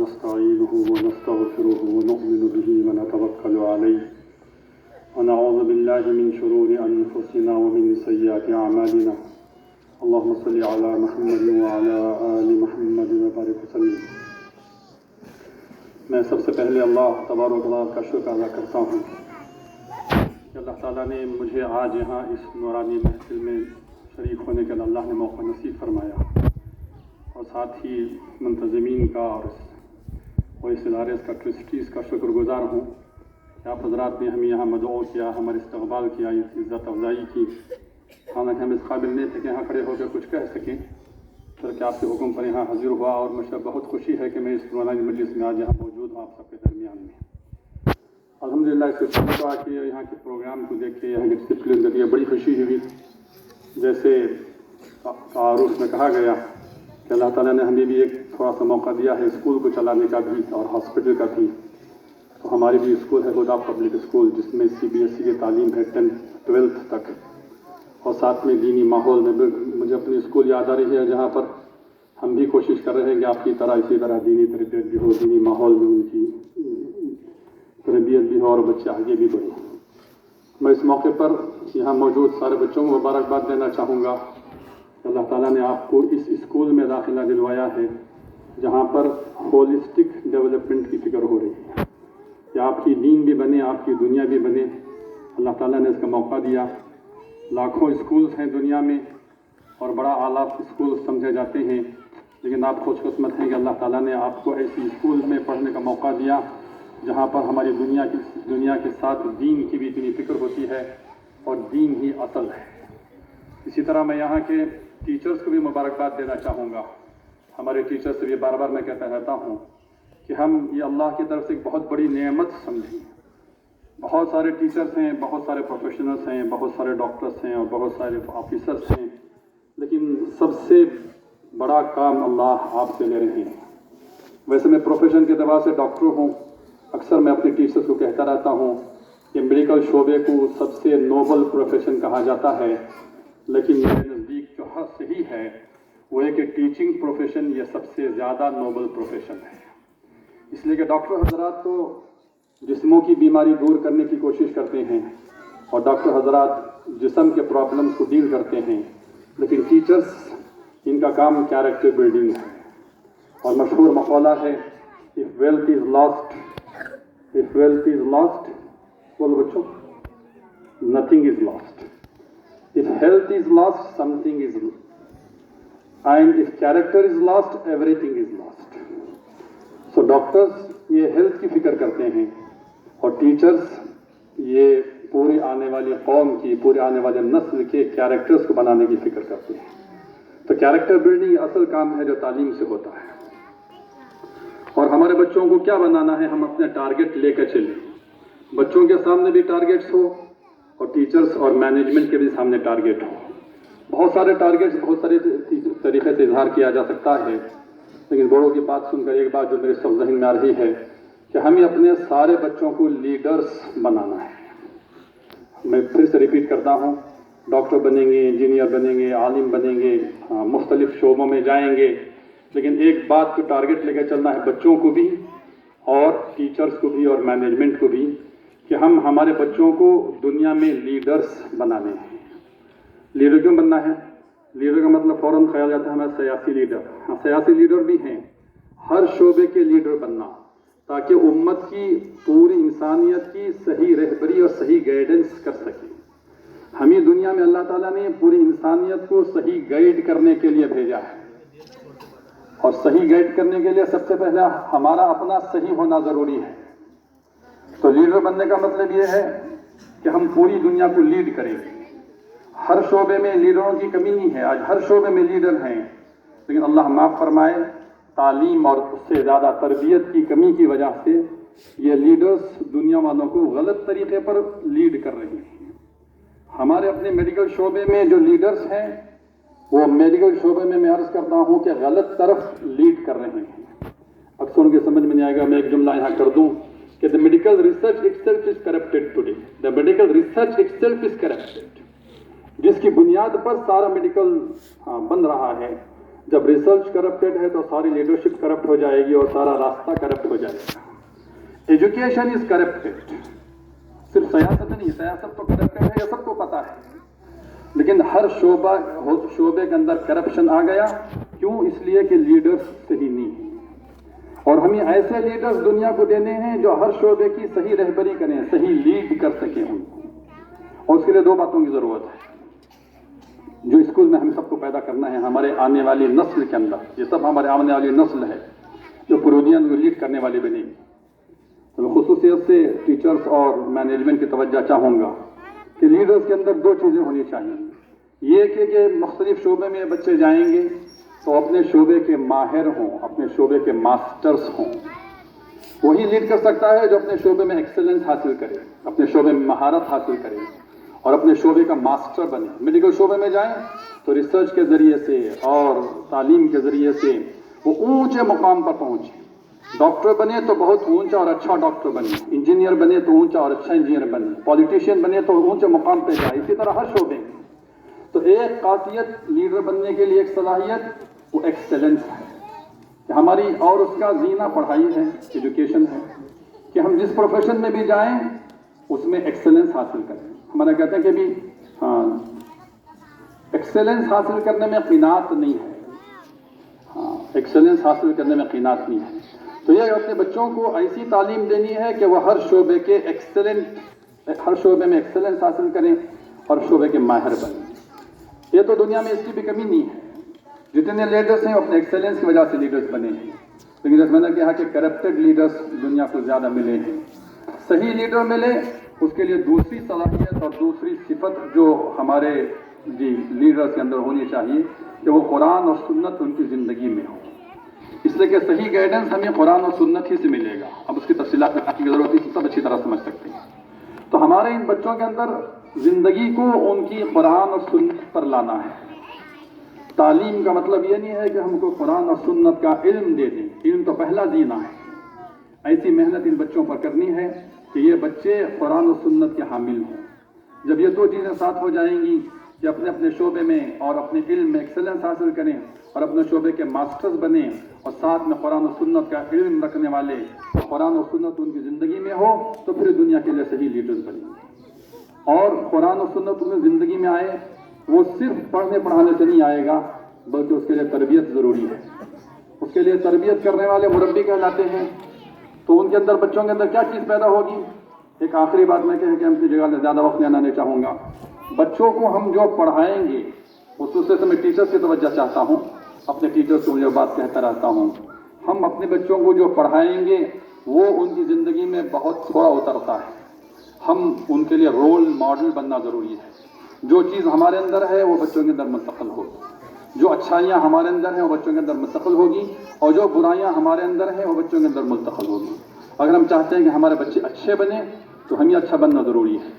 ونستعينه ونستغفره ونؤمن به ونتوكل عليه ونعوذ بالله من شرور أنفسنا ومن سيئات أعمالنا اللهم صل على محمد وعلى آل محمد وبارك وسلم۔ میں سب سے پہلے اللہ تبارک و تعالیٰ کا شکر ادا کرتا ہوں کہ اللہ تعالیٰ نے مجھے آج یہاں اس نورانی محفل میں شریک ہونے کا اللہ نے موقع نصیب فرمایا، اور ساتھ ہی منتظمین کا اور اس ادارے کا ٹرسٹیز کا شکر گزار ہوں کہ آپ حضرات نے ہمیں یہاں مدعو کیا، ہمارے استقبال کیا، اس عزت افزائی کی۔ حالانکہ ہم اس قابل نہیں تھے کہ یہاں کھڑے ہو کر کچھ کہہ سکیں، بلکہ آپ کے حکم پر یہاں حاضر ہوا، اور مجھے بہت خوشی ہے کہ میں اس نورانی مجلس میں آج یہاں موجود ہوں آپ سب کے درمیان میں۔ الحمدللہ اس دعا کی یہاں کے پروگرام کو دیکھ کے، یہاں کے ڈسپلن کو دیکھ بڑی خوشی ہوئی۔ جیسے تعارف میں کہا گیا کہ اللہ تعالیٰ نے ہمیں بھی ایک تھوڑا سا موقع دیا ہے اسکول کو چلانے کا بھی اور ہاسپٹل کا بھی۔ تو ہماری بھی اسکول ہے ہدا پبلک اسکول، جس میں CBSE کی تعلیم ہے 10th تک، اور ساتھ میں دینی ماحول میں مجھے اپنی اسکول یاد آ رہی ہے جہاں پر ہم بھی کوشش کر رہے ہیں کہ آپ کی طرح اسی طرح دینی تربیت بھی ہو، دینی ماحول میں ان کی تربیت بھی ہو اور بچے آگے بھی بڑھیں۔ میں اس موقع پر یہاں موجود سارے بچوں کو مبارکباد دینا چاہوں گا کہ اللہ تعالیٰ نے آپ کو اس اسکول میں داخلہ دلوایا ہے جہاں پر ہولسٹک ڈیولپمنٹ کی فکر ہو رہی ہے کہ آپ کی دین بھی بنے، آپ کی دنیا بھی بنے۔ اللہ تعالیٰ نے اس کا موقع دیا۔ لاکھوں اسکولز ہیں دنیا میں اور بڑا اعلیٰ اسکول سمجھے جاتے ہیں، لیکن آپ خوش قسمت ہیں کہ اللہ تعالیٰ نے آپ کو ایسی اسکول میں پڑھنے کا موقع دیا جہاں پر ہماری دنیا کے ساتھ دین کی بھی اتنی فکر ہوتی ہے اور دین ہی اصل ہے۔ اسی طرح میں یہاں کے ٹیچرز کو بھی مبارکباد دینا چاہوں گا۔ ہمارے ٹیچرز سے بھی بار بار میں کہتا رہتا ہوں کہ ہم یہ اللہ کی طرف سے ایک بہت بڑی نعمت سمجھیں۔ بہت سارے ٹیچرز ہیں، بہت سارے پروفیشنلز ہیں، بہت سارے ڈاکٹرز ہیں اور بہت سارے آفیسرز ہیں، لیکن سب سے بڑا کام اللہ آپ سے لے رہے ہیں۔ ویسے میں پروفیشن کے اعتبار سے ڈاکٹر ہوں، اکثر میں اپنے ٹیچرز کو کہتا رہتا ہوں کہ میڈیکل شعبے کو سب سے نوبل پروفیشن کہا جاتا ہے، لیکن میرے نزدیک جو حق صحیح ہے وہ ہے کہ ٹیچنگ پروفیشن یہ سب سے زیادہ نوبل پروفیشن ہے۔ اس لیے کہ ڈاکٹر حضرات تو جسموں کی بیماری دور کرنے کی کوشش کرتے ہیں اور ڈاکٹر حضرات جسم کے پرابلمس کو ڈیل کرتے ہیں، لیکن ٹیچرز ان کا کام کیریکٹر بلڈنگ ہے۔ اور مشہور مقولہ ہے if wealth is lost بولو بچوں nothing is lost. If health is lost, something is lost. And if character is lost, everything is lost. So doctors یہ ہیلتھ کی فکر کرتے ہیں اور ٹیچرز یہ پوری آنے والی قوم کی، پورے آنے والے نسل کے کیریکٹرز کو بنانے کی فکر کرتے ہیں۔ تو کیریکٹر بلڈنگ اصل کام ہے جو تعلیم سے ہوتا ہے۔ اور ہمارے بچوں کو کیا بنانا ہے، ہم اپنے ٹارگٹ لے کر چلیں۔ بچوں کے سامنے بھی ٹارگٹس ہو اور ٹیچرز اور مینجمنٹ کے بھی سامنے ٹارگٹ ہو۔ بہت سارے ٹارگٹس بہت سارے طریقے سے اظہار کیا جا سکتا ہے، لیکن بڑوں کی بات سن کر ایک بات جو میرے سب ذہن میں آ رہی ہے کہ ہمیں اپنے سارے بچوں کو لیڈرز بنانا ہے۔ میں پھر سے ریپیٹ کرتا ہوں، ڈاکٹر بنیں گے، انجینئر بنیں گے، عالم بنیں گے، مختلف شعبوں میں جائیں گے، لیکن ایک بات کو ٹارگٹ لے کے چلنا ہے بچوں کو بھی اور ٹیچرز کو بھی اور مینجمنٹ کو بھی کہ ہم ہمارے بچوں کو دنیا میں لیڈرز بنانے ہیں۔ لیڈر کیوں بننا ہے؟ لیڈر کا مطلب فوراً خیال آتا ہے ہمارا سیاسی لیڈر۔ ہاں سیاسی لیڈر بھی ہیں، ہر شعبے کے لیڈر بننا تاکہ امت کی، پوری انسانیت کی صحیح رہبری اور صحیح گائیڈنس کر سکیں۔ ہمیں دنیا میں اللہ تعالیٰ نے پوری انسانیت کو صحیح گائیڈ کرنے کے لیے بھیجا ہے، اور صحیح گائیڈ کرنے کے لیے سب سے پہلا ہمارا اپنا صحیح ہونا ضروری ہے۔ تو لیڈر بننے کا مطلب یہ ہے کہ ہم پوری دنیا کو لیڈ کریں گے۔ ہر شعبے میں لیڈروں کی کمی نہیں ہے، آج ہر شعبے میں لیڈر ہیں، لیکن اللہ معاف فرمائے تعلیم اور اس سے زیادہ تربیت کی کمی کی وجہ سے یہ لیڈرز دنیا والوں کو غلط طریقے پر لیڈ کر رہے ہیں۔ ہمارے اپنے میڈیکل شعبے میں جو لیڈرز ہیں وہ میڈیکل شعبے میں عرض کرتا ہوں کہ غلط طرف لیڈ کر رہے ہیں۔ اکثر ان کے سمجھ میں نہیں آئے گا، میں ایک جملہ یہاں کر دوں کہ the medical research itself is corrupted today. The medical research itself is corrupted. جس کی بنیاد پر سارا میڈیکل بن رہا ہے، جب ریسرچ کرپٹڈ ہے تو ساری لیڈرشپ کرپٹ ہو جائے گی اور سارا راستہ کرپٹ ہو جائے گا. Education is corrupted. صرف سیاست نہیں، سیاست تو کرپٹڈ ہے، یہ سب کو پتا ہے، لیکن ہر شعبے کے اندر کرپشن آ گیا. کیوں؟ اس لیے کہ لیڈرز صحیح نہیں ہیں. اور ہمیں ایسے لیڈرز دنیا کو دینے ہیں جو ہر شعبے کی صحیح رہبری کریں، صحیح لیڈ کر سکیں ان کو. اور اس کے لیے 2 باتوں کی ضرورت ہے جو اسکول میں ہم سب کو پیدا کرنا ہے ہمارے آنے والی نسل کے اندر. یہ سب ہمارے آنے والی نسل ہے جو پرودین کو لیڈ کرنے والی بنے گی. تو میں خصوصیت سے ٹیچرز اور مینجمنٹ کی توجہ چاہوں گا کہ لیڈرز کے اندر 2 چیزیں ہونی چاہیے. یہ کہ مختلف شعبے میں بچے جائیں گے تو اپنے شعبے کے ماہر ہوں، اپنے شعبے کے ماسٹرز ہوں. وہی لیڈ کر سکتا ہے جو اپنے شعبے میں ایکسلنس حاصل کرے، اپنے شعبے میں مہارت حاصل کرے اور اپنے شعبے کا ماسٹر بنے. میڈیکل شعبے میں جائیں تو ریسرچ کے ذریعے سے اور تعلیم کے ذریعے سے وہ اونچے مقام پر پہنچے. ڈاکٹر بنے تو بہت اونچا اور اچھا ڈاکٹر بنے، انجینئر بنے تو اونچا اور اچھا انجینئر بنے، پولیٹیشین بنے تو اونچے مقام پہ جائے. اسی طرح ہر شعبے میں. تو ایک قاطعیت لیڈر بننے کے لیے ایک صلاحیت وہ ایکسیلنس ہے کہ ہماری، اور اس کا زینہ پڑھائی ہے، ایجوکیشن ہے کہ ہم جس پروفیشن میں بھی جائیں اس میں ایکسیلنس حاصل کریں. ہمارا کہتے ہیں کہ بھی ایکسیلنس حاصل کرنے میں قناعت نہیں ہے. ایکسیلنس حاصل کرنے میں قناعت نہیں ہے. تو یہ اپنے بچوں کو ایسی تعلیم دینی ہے کہ وہ ہر شعبے میں ایکسیلنس حاصل کریں اور شعبے کے ماہر بنیں. یہ تو دنیا میں اس کی بھی کمی نہیں ہے. جتنے لیڈرز ہیں اپنے ایکسیلنس کی وجہ سے لیڈرز بنے ہیں. لیکن جیسے میں نے کہا کہ کرپٹڈ لیڈرز دنیا کو زیادہ ملے ہیں. صحیح لیڈر ملے اس کے لیے دوسری صلاحیت اور دوسری صفت جو ہمارے لیڈرز کے اندر ہونی چاہیے کہ وہ قرآن اور سنت ان کی زندگی میں ہو. اس لیے کہ صحیح گائیڈنس ہمیں قرآن اور سنت ہی سے ملے گا. اب اس کی تفصیلات میں کی ضرورت ہے، سب اچھی طرح سمجھ سکتے ہیں. تو ہمارے ان بچوں کے اندر زندگی کو ان کی قرآن اور سنت پر لانا ہے. تعلیم کا مطلب یہ نہیں ہے کہ ہم کو قرآن اور سنت کا علم دے دیں. علم تو پہلا زینہ ہے. ایسی محنت ان بچوں پر کرنی ہے کہ یہ بچے قرآن و سنت کے حامل ہوں. جب یہ 2 چیزیں ساتھ ہو جائیں گی کہ اپنے اپنے شعبے میں اور اپنے علم میں ایکسلنس حاصل کریں اور اپنے شعبے کے ماسٹرز بنیں اور ساتھ میں قرآن و سنت کا علم رکھنے والے، قرآن و سنت ان کی زندگی میں ہو، تو پھر دنیا کے لیے صحیح لیڈرز بنیں گے. اور قرآن و سنت ان کی زندگی میں آئے، وہ صرف پڑھنے پڑھانے سے نہیں آئے گا بلکہ اس کے لیے تربیت ضروری ہے. اس کے لیے تربیت کرنے والے مربی کہلاتے ہیں. تو ان کے اندر، بچوں کے اندر کیا چیز پیدا ہوگی؟ ایک آخری بات میں کہ ہم کی جگہ میں زیادہ وقت لینا نہیں چاہوں گا. بچوں کو ہم جو پڑھائیں گے، خصوصاً سے میں ٹیچرز کی توجہ چاہتا ہوں، اپنے ٹیچرز کو جو بات کہتا رہتا ہوں، ہم اپنے بچوں کو جو پڑھائیں گے وہ ان کی زندگی میں بہت تھوڑا اترتا ہے. ہم ان کے لیے رول ماڈل بننا ضروری ہے. جو چیز ہمارے اندر ہے وہ بچوں کے اندر منتقل ہوگی. جو اچھائیاں ہمارے اندر ہیں وہ بچوں کے اندر منتقل ہوگی، اور جو برائیاں ہمارے اندر ہیں وہ بچوں کے اندر منتقل ہوگی. اگر ہم چاہتے ہیں کہ ہمارے بچے اچھے بنیں تو ہمیں اچھا بننا ضروری ہے.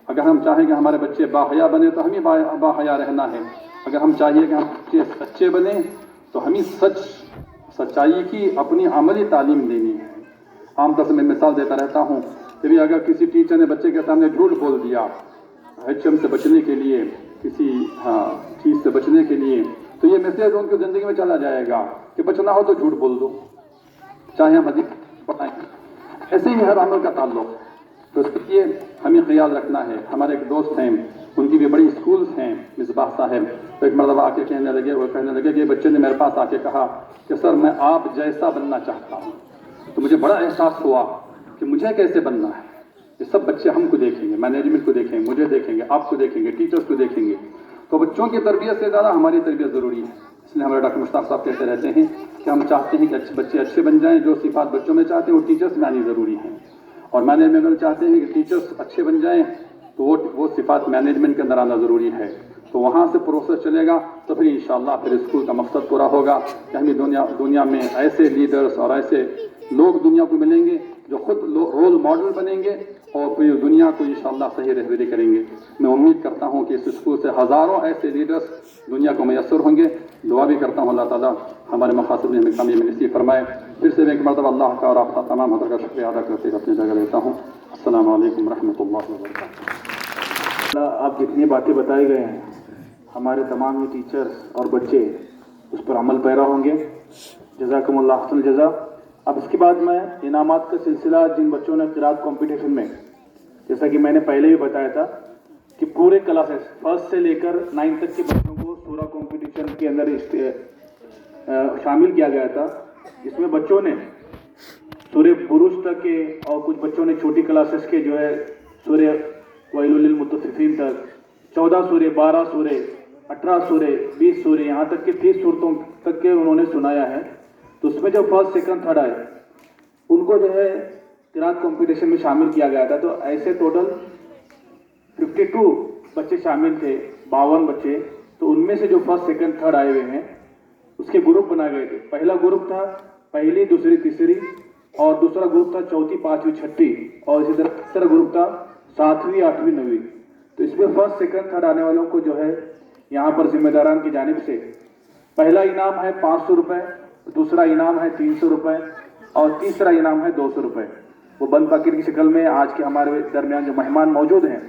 اگر ہم چاہیں کہ ہمارے بچے باحیا بنے تو ہمیں باحیا رہنا ہے. اگر ہم چاہیے کہ ہم بچے سچے بنیں تو ہمیں سچائی کی اپنی عملی تعلیم دینی ہے. عام طور سے میں مثال دیتا رہتا ہوں کہ بھی اگر کسی ٹیچر نے بچے کے سامنے جھوٹ بول دیا HM سے بچنے کے لیے، کسی چیز سے بچنے کے لیے، تو یہ میسیج ان کی زندگی میں چلا جائے گا کہ بچنا ہو تو جھوٹ بول دو، چاہے ہم ادھک پڑھائیں. ایسے ہی ہر عمل کا تعلق ہے. تو اس لیے ہمیں خیال رکھنا ہے. ہمارے ایک دوست ہیں، ان کی بھی بڑی اسکولز ہیں، مصباح صاحب. تو ایک مرتبہ آ کے کہنے لگے کہ بچے نے میرے پاس آ کے کہا کہ سر میں آپ جیسا بننا چاہتا ہوں. تو مجھے بڑا احساس ہوا کہ مجھے کیسے بننا ہے. یہ سب بچے ہم کو دیکھیں گے، مینجمنٹ کو دیکھیں گے، مجھے دیکھیں گے، آپ کو دیکھیں گے، ٹیچرز کو دیکھیں گے. تو بچوں کی تربیت سے زیادہ ہماری تربیت ضروری ہے. اس لیے ہمارے ڈاکٹر مشتاق صاحب کہتے رہتے ہیں کہ ہم چاہتے ہیں کہ بچے اچھے بن جائیں. جو صفات بچوں میں چاہتے ہیں وہ ٹیچرز میں آنی ضروری ہیں، اور مینجمنٹ میں چاہتے ہیں کہ ٹیچرز اچھے بن جائیں تو وہ صفات مینجمنٹ کے اندر آنا ضروری ہے. تو وہاں سے پروسیس چلے گا تو پھر انشاءاللہ پھر اسکول کا مقصد پورا ہوگا کہ ہمیں دنیا میں ایسے لیڈرز اور ایسے لوگ دنیا کو ملیں گے جو خود رول ماڈل بنیں گے اور پھر دنیا کو انشاءاللہ صحیح رہبری کریں گے. میں امید کرتا ہوں کہ اس اسکول سے ہزاروں ایسے لیڈرز دنیا کو میسر ہوں گے. دعا بھی کرتا ہوں اللہ تعالیٰ ہمارے مقاصد میں ہمیں کامیابی نصیب فرمائے. پھر سے ایک مرتبہ اللہ کا اور آپ کا تمام حضرت کا شکریہ ادا کرتے ہوئے اپنی جگہ لیتا ہوں. السلام علیکم ورحمۃ اللہ وبرکاتہ. آپ جتنی باتیں بتائے گئے ہیں، ہمارے تمام یہ ٹیچرز اور بچے اس پر عمل پیرا ہوں گے. جزاکم اللہ احسن الجزا. اب اس کے بعد میں انعامات کا سلسلہ جن بچوں نے قراءت کمپٹیشن میں، جیسا کہ میں نے پہلے بھی بتایا تھا کہ پورے کلاسز فرسٹ سے لے کر 9 تک کے بچوں کو سورہ کمپٹیشن کے اندر شامل کیا گیا تھا، جس میں بچوں نے سورہ بروج تک کے اور کچھ بچوں نے چھوٹی کلاسز کے جو ہے سورہ ویل للمطففین تک 14 سورے 12 سورے 18 سورے 20 سورے یہاں تک کہ 30 صورتوں تک کے انہوں نے سنایا ہے. تو اس میں جو فرسٹ سیکنڈ تھرڈ آئے ان کو جو ہے قراءت کمپٹیشن میں شامل کیا گیا تھا. تو ایسے ٹوٹل 52 بچے شامل تھے، 52 بچے. تو ان میں سے جو فرسٹ سیکنڈ تھرڈ آئے ہوئے ہیں اس کے گروپ بنائے گئے تھے. پہلا گروپ تھا پہلی دوسری تیسری، اور دوسرا گروپ تھا چوتھی پانچویں چھٹی، اور اسی طرح تیسرا گروپ تھا ساتویں آٹھویں نویں. تو اس میں فرسٹ سیکنڈ تھرڈ آنے والوں کو جو ہے یہاں پر ذمہ داران کی جانب سے پہلا انعام ہے 500 روپے، دوسرا انعام ہے 300 روپے، اور تیسرا انعام ہے 200 روپے. وہ بند فقیر کی شکل میں آج کے ہمارے درمیان جو مہمان موجود ہیں